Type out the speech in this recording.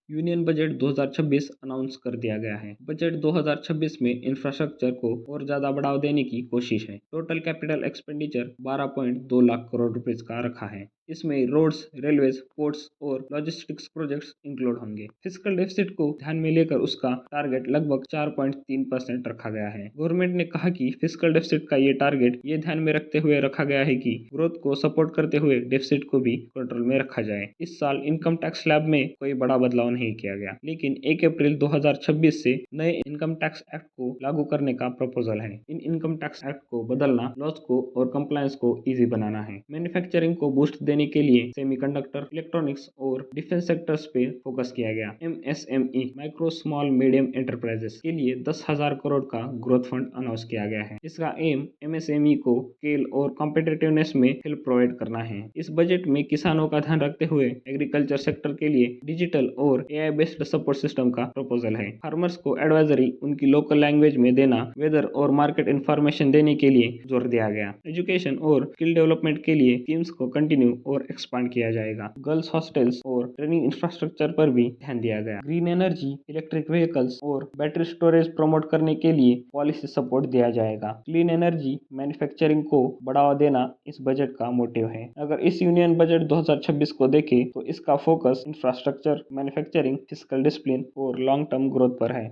Union budget 2026 announce कर दिया गया है। बजट 2026 में इंफ्रास्ट्रक्चर को और ज़्यादा बढ़ावा देने की कोशिश है। Total capital expenditure 12.2 lakh crore रुपए का रखा है। इसमें रोड्स, रेलवेज, पोर्ट्स और लॉजिस्टिक्स प्रोजेक्ट्स इंक्लूड होंगे। फिस्कल डेफिसिट को ध्यान में लेकर उसका टारगेट लगभग 4.3% रखा गया है। गवर्नमेंट ने कहा कि फिस्कल डेफिसिट का ये टारगेट ये ध्यान में रखते हुए रखा गया है कि ग्रोथ को सपोर्ट करते हुए डेफिसिट को भी कंट्रोल में रखा जाए। इस साल इनकम टैक्स स्लैब में कोई बड़ा बदलाव नहीं किया गया, लेकिन 1 अप्रैल 2026 से नए इनकम टैक्स एक्ट को लागू करने का प्रपोजल है। इन इनकम टैक्स एक्ट को बदलना लॉज को और कंप्लायंस को इजी बनाना है। मैन्युफैक्चरिंग को बूस्ट देने के लिए सेमीकंडक्टर, इलेक्ट्रॉनिक्स और डिफेंस सेक्टर्स पे फोकस किया गया। MSME micro small medium enterprises के लिए 10,000 करोड़ का ग्रोथ फंड अनाउंस किया गया है। इसका एम MSME को स्केल और कॉम्पिटिटिवनेस में हेल्प प्रोवाइड करना है। इस बजट में किसानों का ध्यान रखते हुए एग्रीकल्चर सेक्टर के लिए डिजिटल और AI बेस्ड सपोर्ट सिस्टम का प्रपोजल है। फार्मर्स को एडवाइजरी उनकी लोकल लैंग्वेज में देना, वेदर और मार्केट इंफॉर्मेशन देने के लिए जोर दिया गया। एजुकेशन और स्किल डेवलपमेंट के लिए स्कीम्स को कंटिन्यू और एक्सपांड किया जाएगा। गर्ल्स हॉस्टल्स और ट्रेनिंग इंफ्रास्ट्रक्चर पर भी ध्यान दिया गया। ग्रीन एनर्जी, इलेक्ट्रिक व्हीकल्स और बैटरी स्टोरेज प्रमोट करने के लिए पॉलिसी सपोर्ट दिया जाएगा। क्लीन एनर्जी मैन्युफैक्चरिंग को बढ़ावा देना इस बजट का मोटिव है। अगर इस यूनियन बजट 2026 को देखें तो इसका focus infrastructure, manufacturing, fiscal discipline और लॉन्ग टर्म ग्रोथ पर है।